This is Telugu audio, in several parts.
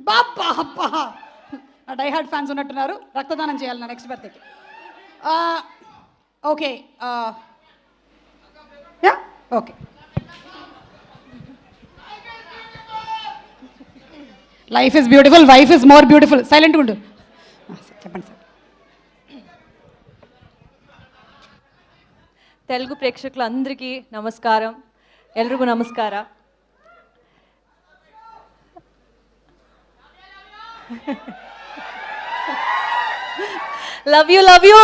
బాబ్బా అబ్బా డైహార్డ్ ఫ్యాన్స్ ఉన్నట్టున్నారు. రక్తదానం చేయాలి నా నెక్స్ట్ బర్త్డేకి. Okay ya okay. Life is beautiful, wife is more beautiful. సైలెంట్గా ఉండు. చెప్పండి సార్. తెలుగు ప్రేక్షకులందరికీ నమస్కారం. ఎల్ರಿಗೂ నమస్ಕಾರ. Love you.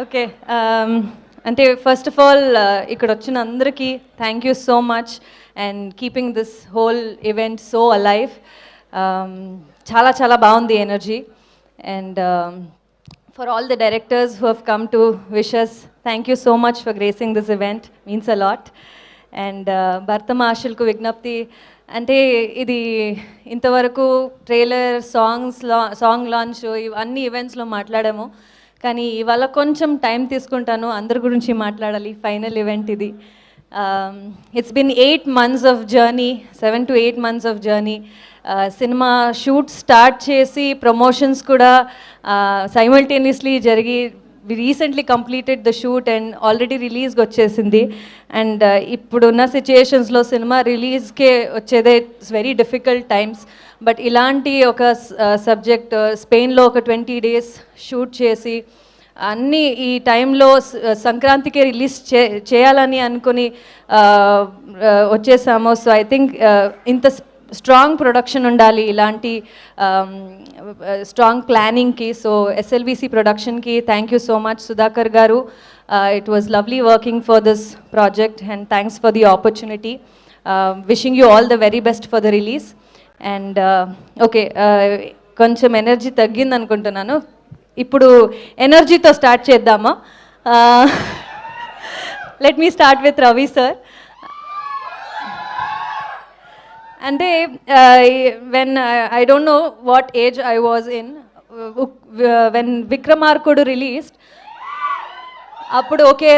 ఓకే, అంటే ఫస్ట్ ఆఫ్ ఆల్ ఇక్కడ వచ్చిన అందరికీ thank you so much and keeping this whole event so alive. చాలా చాలా బాగుంది energy. And for all the directors who have come to wish us, thank you so much for gracing this event, means a lot. And Bhartama Ashilku Vignapti, అంటే ఇది ఇంతవరకు ట్రైలర్ సాంగ్ లాంచ్ అన్ని ఈవెంట్స్లో మాట్లాడాము, కానీ ఇవాళ కొంచెం టైం తీసుకుంటాను, అందరి గురించి మాట్లాడాలి. ఫైనల్ ఈవెంట్ ఇది. It's been 8 months of journey, 7 to 8 months of journey. Cinema shoot start చేసి ప్రమోషన్స్ కూడా సైమల్టేనియస్లీ జరిగి recently completed the shoot and already రిలీజ్కి వచ్చేసింది. అండ్ ఇప్పుడున్న సిచ్యుయేషన్స్లో సినిమా రిలీజ్కే వచ్చేదే it's very difficult times. But ఇలాంటి ఒక సబ్జెక్ట్ స్పెయిన్లో ఒక 20 days షూట్ చేసి అన్నీ ఈ టైంలో సంక్రాంతికి రిలీజ్ చేయాలని అనుకుని వచ్చేసాము. సో ఐ థింక్ ఇంత స్ట్రాంగ్ ప్రొడక్షన్ ఉండాలి ఇలాంటి స్ట్రాంగ్ ప్లానింగ్కి. సో ఎస్ఎల్బిసి ప్రొడక్షన్కి thank you so much Sudhakar garu. It was lovely working for this project and thanks for the opportunity. Wishing you all the very best for the release. And okay, కొంచెం ఎనర్జీ తగ్గింది అనుకుంటున్నాను, ఇప్పుడు ఎనర్జీతో స్టార్ట్ చేద్దామా? Let me start with Ravi sir. అంటే when I don't know what age I was in when Vikramarkudu released. అప్పుడు ఓకే,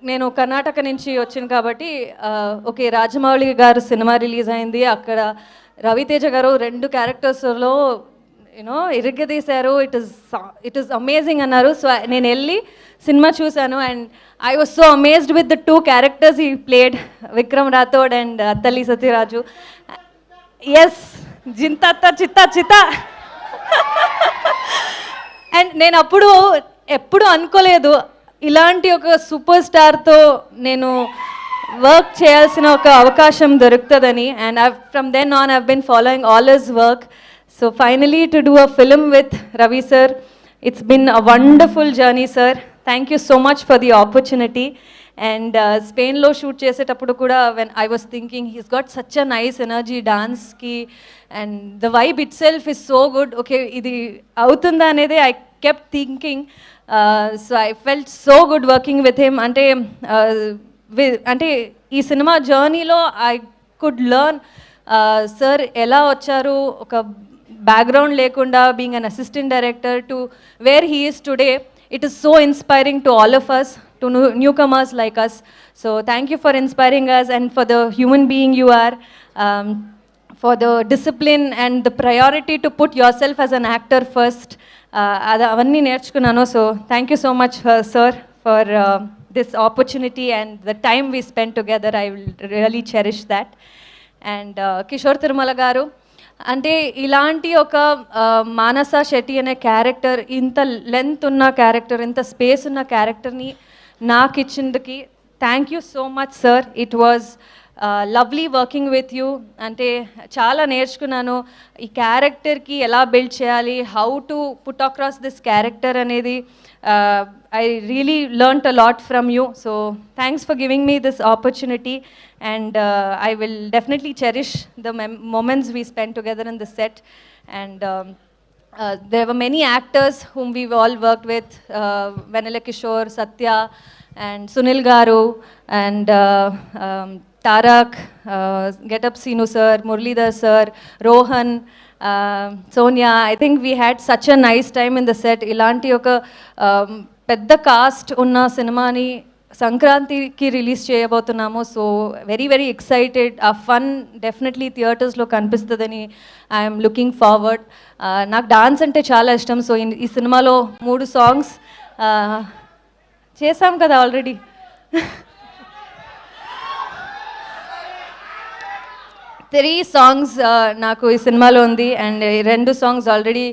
నేను కర్ణాటక నుంచి వచ్చాను కాబట్టి ఓకే రాజమౌళి గారు సినిమా రిలీజ్ అయింది, అక్కడ రవితేజ గారు 2 క్యారెక్టర్స్లో యూనో ఇరగదీశారు, ఇట్ ఈస్ అమేజింగ్ అన్నారు. సో నేను వెళ్ళి సినిమా చూశాను and I was so amazed with the 2 characters he played, Vikram Rathore and Attili Satyaraju. Yes, జింతత్త చిత్త చిత్త. అండ్ నేను అప్పుడు ఎప్పుడు అనుకోలేదు ఇలాంటి ఒక సూపర్ స్టార్తో నేను వర్క్ చేయాల్సిన ఒక అవకాశం దొరుకుతుందని. And from then on I've been following all his work. So finally to do a film with Ravi sir, it's been a wonderful journey sir. Thank you so much for the opportunity. And Spain lo shoot చేసేటప్పుడు కూడా when I was thinking he's got such a nice energy dance ki and the vibe itself is so good. Okay, ఇది అవుతుందా అనేది I kept thinking. So I felt so good working with him. అంటే ఈ సినిమా జర్నీలో I could learn sir ఎలా వచ్చారు, ఒక background lekunda, being an assistant director to where he is today. It is so inspiring to all of us, to newcomers like us. So thank you for inspiring us and for the human being you are, for the discipline and the priority to put yourself as an actor first. Avanni nerchukunnanu. So thank you so much sir for this opportunity and the time we spent together. I will really cherish that. And Kishore Tirumala garu, అంటే ఇలాంటి ఒక మానస శెట్టి అనే క్యారెక్టర్, ఇంత లెంత్ ఉన్న క్యారెక్టర్, ఇంత స్పేస్ ఉన్న క్యారెక్టర్ని నాకు ఇచ్చిందుకి thank you so much sir. It was lovely working with you. అంటే చాలా నేర్చుకున్నాను ఈ క్యారెక్టర్కి ఎలా బిల్డ్ చేయాలి, how to put across this character అనేది. I really learnt a lot from you. So thanks for giving me this opportunity. And I will definitely cherish the moments we spent together in the set. And there were many actors whom we've all worked with, Vanilla Kishore, Satya, and Sunil Garu, and Tarak, Get Up Sinu sir, Murlidhar sir, Rohan, Sonia. I think we had such a nice time in the set. Ilanti oka పెద్ద కాస్ట్ ఉన్న సినిమాని సంక్రాంతికి రిలీజ్ చేయబోతున్నాము. So very very excited. ఆ ఫన్ డెఫినెట్లీ థియేటర్స్లో కనిపిస్తుందని ఐఎమ్ లుకింగ్ ఫార్వర్డ్. నాకు డాన్స్ అంటే చాలా ఇష్టం. సో ఈ సినిమాలో 3 సాంగ్స్ చేసాం కదా ఆల్రెడీ. 3 సాంగ్స్ నాకు ఈ సినిమాలో ఉంది. And 2 songs already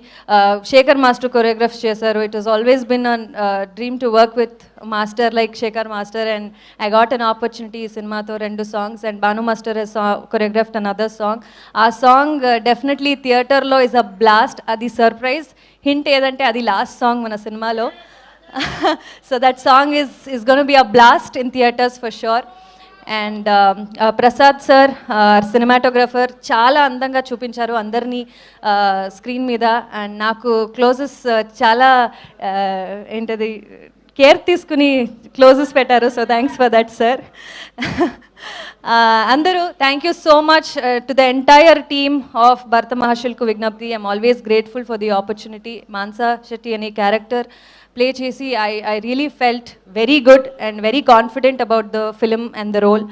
Sekhar master choreograph చేశారు. It was always been an dream to work with master like Sekhar master, and I got an opportunity ఈ సినిమాతో 2 songs. And Bhanu master choreographed another song. ఆ సాంగ్ డెఫినెట్లీ థియేటర్లో ఇస్ అ బ్లాస్ట్. అది సర్ప్రైజ్ హింట్ ఏదంటే అది లాస్ట్ సాంగ్ మన సినిమాలో. So that song is going to be a blast in theaters for sure. And Prasad sir cinematographer చాలా అందంగా చూపించారు అందరినీ స్క్రీన్ మీద. అండ్ నాకు క్లోజెస్ చాలా ఏంటది కేర్ తీసుకుని క్లోజెస్ పెట్టారు. So thanks for that sir. అందరూ thank you so much to the entire team of Bharatha మహాశిల్కు విజ్ఞప్తి. I'm always grateful for the opportunity. Mansa Shetty అనే క్యారెక్టర్ ప్లే చేసి I really felt very good and very confident about the film and the role.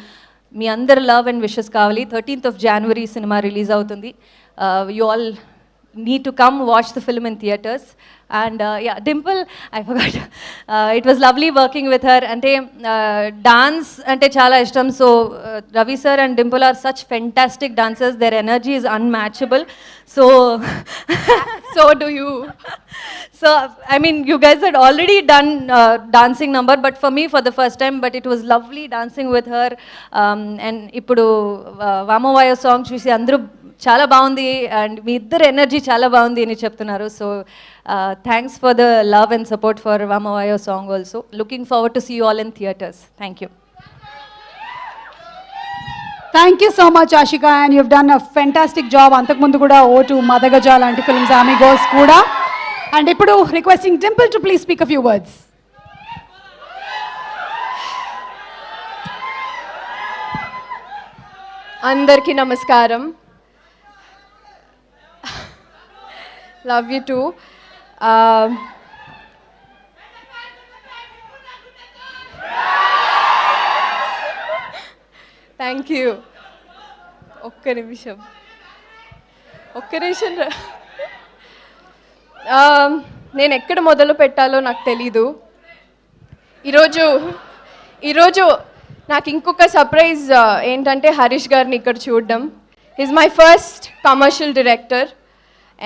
మీ అందరు లవ్ అండ్ విషెస్ కావాలి. 13th of January సినిమా రిలీజ్ అవుతుంది. You all need to come watch the film in theaters. And yeah, Dimple, I forgot. It was lovely working with her. Ante dance ante chala ishtam. So Ravi sir and Dimple are such fantastic dancers. Their energy is unmatchable. So so do you. So I mean, you guys had already done dancing number, but for me for the first time. But it was lovely dancing with her. And ippudu Vamavaya song chusi andru చాలా బాగుంది అండ్ మీ ఇద్దరు ఎనర్జీ చాలా బాగుంది అని చెప్తున్నారు. So thanks for the love and support for వామవాయో song also. Looking forward to see you all in theatres. Thank you. Thank you so much Ashika, and you've done a fantastic job. అంతకుముందు కూడా O2 మదగజ లాంటి ఫిల్మ్స్, అమిగోస్ కూడా. అండ్ ఇప్పుడు requesting Dimple to please speak a few words. అందరికీ నమస్కారం. Love you too. Thank you. ఒక్క నిమిషం. నేను ఎక్కడ మొదలు పెట్టాలో నాకు తెలీదు. ఈరోజు నాకు ఇంకొక సర్ప్రైజ్ ఏంటంటే హరీష్ గారిని ఇక్కడ చూడడం. Is my first commercial director.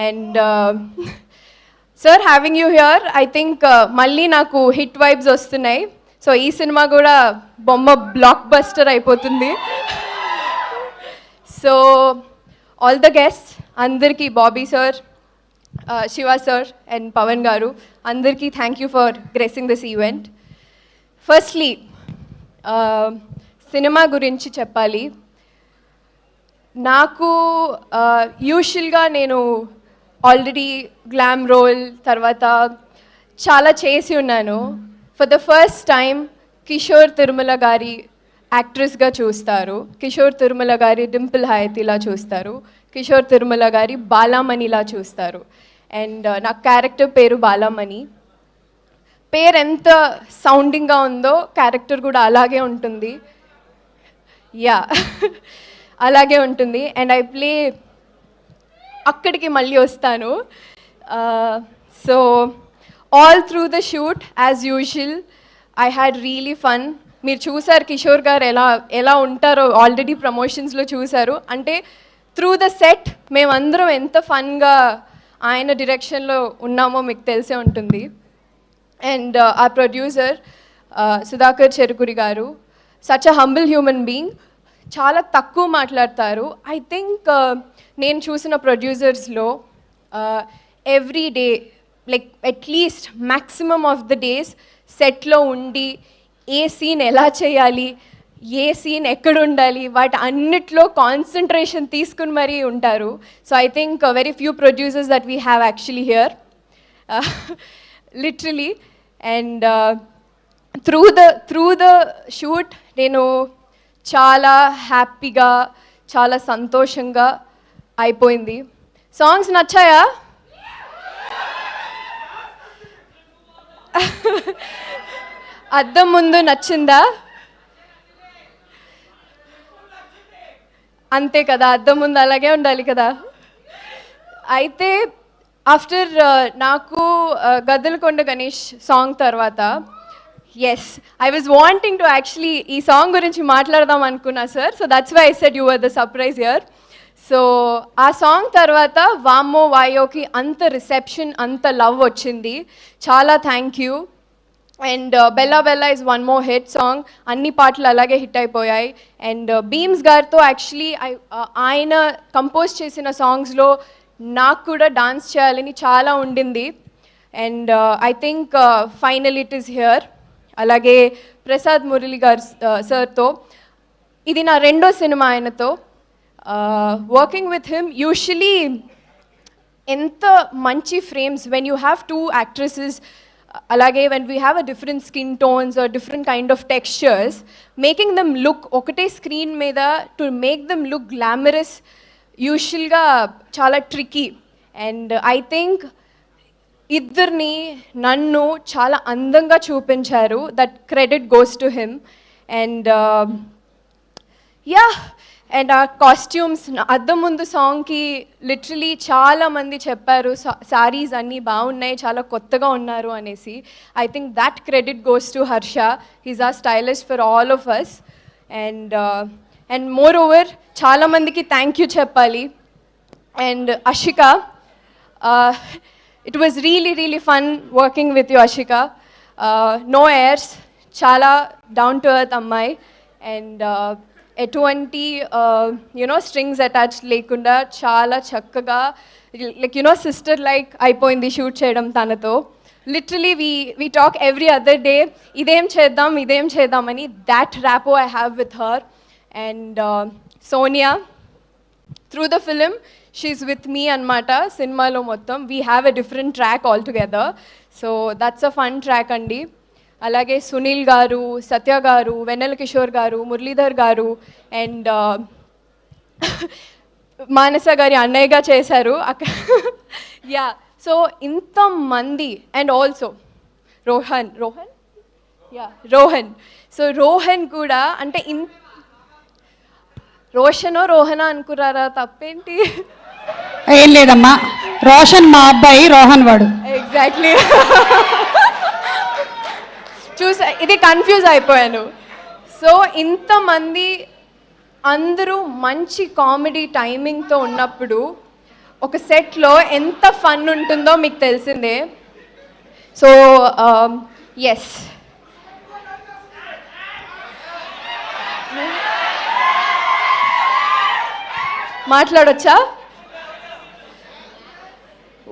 And sir, having you here, I think మళ్ళీ నాకు హిట్ వైబ్స్ వస్తున్నాయి. సో ఈ సినిమా కూడా బొమ్మ బ్లాక్ బస్టర్ అయిపోతుంది. సో ఆల్ ద గెస్ట్ అందరికీ, Bobby sir, Shiva sir and Pawan garu, అందరికీ thank you for gracing this event. Firstly cinema గురించి చెప్పాలి. నాకు యూజువల్గా నేను ఆల్రెడీ గ్లామ్ రోల్ తర్వాత చాలా చేసి ఉన్నాను. For the first time Kishore Tirumala గారి యాక్ట్రెస్గా చూస్తారు, కిషోర్ తిరుమల గారి డింపుల్ హయతిలా చూస్తారు, కిషోర్ తిరుమల గారి బాలామణిలా చూస్తారు. అండ్ నా క్యారెక్టర్ పేరు బాలామణి. పేరు ఎంత సౌండింగ్గా ఉందో క్యారెక్టర్ కూడా అలాగే ఉంటుంది. యా అలాగే ఉంటుంది. అండ్ ఐ ప్లే, అక్కడికి మళ్ళీ వస్తాను. So all through the shoot as usual I had really fun. మీరు చూసారు కిషోర్ గారు ఎలా ఉంటారో ఆల్రెడీ ప్రమోషన్స్లో చూసారు. అంటే త్రూ ద సెట్ మేమందరం ఎంత ఫన్గా ఆయన డైరెక్షన్లో ఉన్నామో మీకు తెలిసే ఉంటుంది. అండ్ ఆ ప్రొడ్యూసర్ సుధాకర్ చెరుకురి గారు, such a humble human being. చాలా తక్కువ మాట్లాడతారు. ఐ థింక్ నేను చూసిన ప్రొడ్యూసర్స్లో every day like at least maximum of the days సెట్లో ఉండి ఏ సీన్ ఎలా చేయాలి, ఏ సీన్ ఎక్కడ ఉండాలి, వాటి అన్నిట్లో కాన్సన్ట్రేషన్ తీసుకుని మరీ ఉంటారు. So I think very few producers that we have actually here literally. And through the shoot నేను చాలా హ్యాపీగా, చాలా సంతోషంగా అయిపోయింది. సాంగ్స్ నచ్చాయా? అద్దం ముందు నచ్చిందా? అంతే కదా, అద్దం ముందు అలాగే ఉండాలి కదా. అయితే ఆఫ్టర్ నాకు గద్దలకొండ గణేష్ సాంగ్ తర్వాత yes I was wanting to actually ఈ సాంగ్ గురించి మాట్లాడదాం అనుకున్నా sir. So that's why I said you were the surprise here. So ఆ సాంగ్ తర్వాత వామ్మో వాయోకి అంత రిసెప్షన్, అంత లవ్ వచ్చింది. చాలా thank you. And Bella Bella is one more hit song. అన్ని పాటలు అలాగే హిట్ అయిపోయాయి. అండ్ బీమ్స్ గారితో యాక్చువల్లీ ఆయన కంపోజ్ చేసిన సాంగ్స్లో నాకు కూడా డాన్స్ చేయాలని చాలా ఉండింది. And I think final it is here. అలాగే ప్రసాద్ మురళి గారు సార్తో ఇది నా రెండో సినిమా ఆయనతో వర్కింగ్ విత్ హిమ్. యూజువలీ ఎంత మంచి frames when you have two actresses, అలాగే when we have a different skin tones or different kind of textures, making them look ఒకటే స్క్రీన్ మీద to make them look glamorous యూజువల్గా చాలా ట్రికీ. అండ్ ఐ థింక్ ఇద్దరిని నన్ను చాలా అందంగా చూపించారు. That credit goes to him. And yeah, and ఆ కాస్ట్యూమ్స్ అద్దం ముందు సాంగ్కి లిటరలీ చాలామంది చెప్పారు సారీస్ అన్నీ బాగున్నాయి, చాలా కొత్తగా ఉన్నారు అనేసి. I think that credit goes to Harsha. He's our stylist for all of us. And moreover చాలామందికి థ్యాంక్ యూ చెప్పాలి. And Ashika, it was really fun working with you Ashika. No airs, చాలా డౌన్ టు ఎర్త్ అమ్మాయి. అండ్ ఎటువంటి స్ట్రింగ్స్ అటాచ్ లేకుండా చాలా చక్కగా లైక్ సిస్టర్ లైక్ అయిపోయింది షూట్ చేయడం తనతో. Literally we talk every other day, ఇదేం చేద్దాం అని. That rapport I have with her. And Sonia, through the film she is with me అనమాట. సినిమాలో మొత్తం we have a different track all together. So that's a fun track అండి. అలాగే సునీల్ గారు, సత్య గారు, వెన్నెల కిషోర్ గారు, మురళీధర్ గారు, అండ్ మానస గారి అన్నయ్యగా చేశారు అక్కడ. యా, సో ఇంతమంది. And also Rohan. So Rohan కూడా అంటే రోహనా అనుకున్నారా? తప్పేంటి? ఏం లేదమ్మా, రోషన్ మా అబ్బాయి, రోహన్ వాడు. ఎగ్జాక్ట్లీ. ఇది కన్ఫ్యూజ్ అయిపోయాను. సో ఇంతమంది అందరూ మంచి కామెడీ టైమింగ్తో ఉన్నప్పుడు ఒక సెట్లో ఎంత ఫన్ ఉంటుందో మీకు తెలిసిందే. సో ఎస్, మాట్లాడొచ్చా?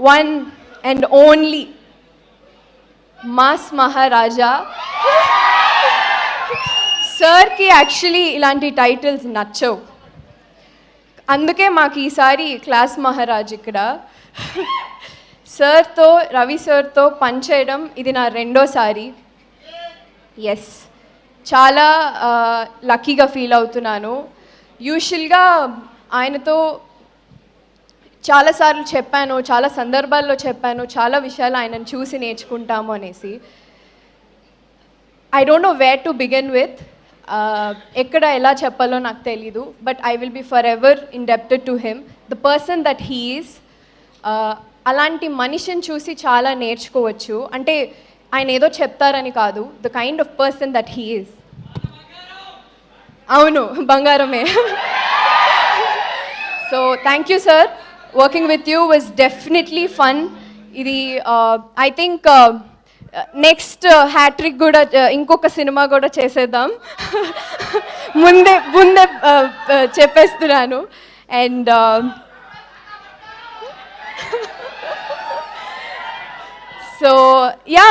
One and only mass Maharaja సార్కి యాక్చువల్లీ ఇలాంటి టైటిల్స్ నచ్చవు. అందుకే మాకు ఈసారి క్లాస్ మహారాజ్ ఇక్కడ. సార్తో, రవి సార్తో పనిచేయడం ఇది నా రెండోసారి. ఎస్, చాలా లక్కీగా ఫీల్ అవుతున్నాను. యూజువల్గా ఆయనతో చాలాసార్లు చెప్పాను, చాలా సందర్భాల్లో చెప్పాను, చాలా విషయాలు ఆయనను చూసి నేర్చుకుంటాము అనేసి. I don't know where to begin with. ఎక్కడ ఎలా చెప్పాలో నాకు తెలీదు. But I will be for ever indebted to him, the person that he is. అలాంటి మనిషిని చూసి చాలా నేర్చుకోవచ్చు. అంటే ఆయన ఏదో చెప్తారని కాదు, the kind of person that he is. అవును, బంగారమే. So thank you sir. Working with you was definitely fun. ఇది ఐ థింక్ నెక్స్ట్ హ్యాట్రిక్ కూడా ఇంకొక సినిమా కూడా చేసేద్దాం. ముందే చెప్పేస్తున్నాను. And so yeah,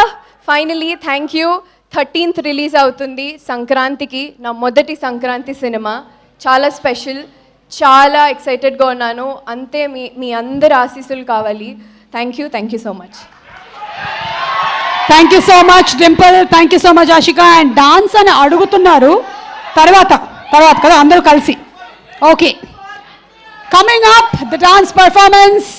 finally thank you. 13th release అవుతుంది సంక్రాంతికి. నా మొదటి సంక్రాంతి సినిమా, చాలా స్పెషల్. చాలా ఎక్సైటెడ్గా ఉన్నాను. అంతే మీ అందరి ఆశీస్సులు కావాలి. Thank you so much. Thank you so much Dimple, thank you so much Ashika. And dance అని అడుగుతున్నారు తర్వాత కదా అందరూ కలిసి. Okay, coming up the dance performance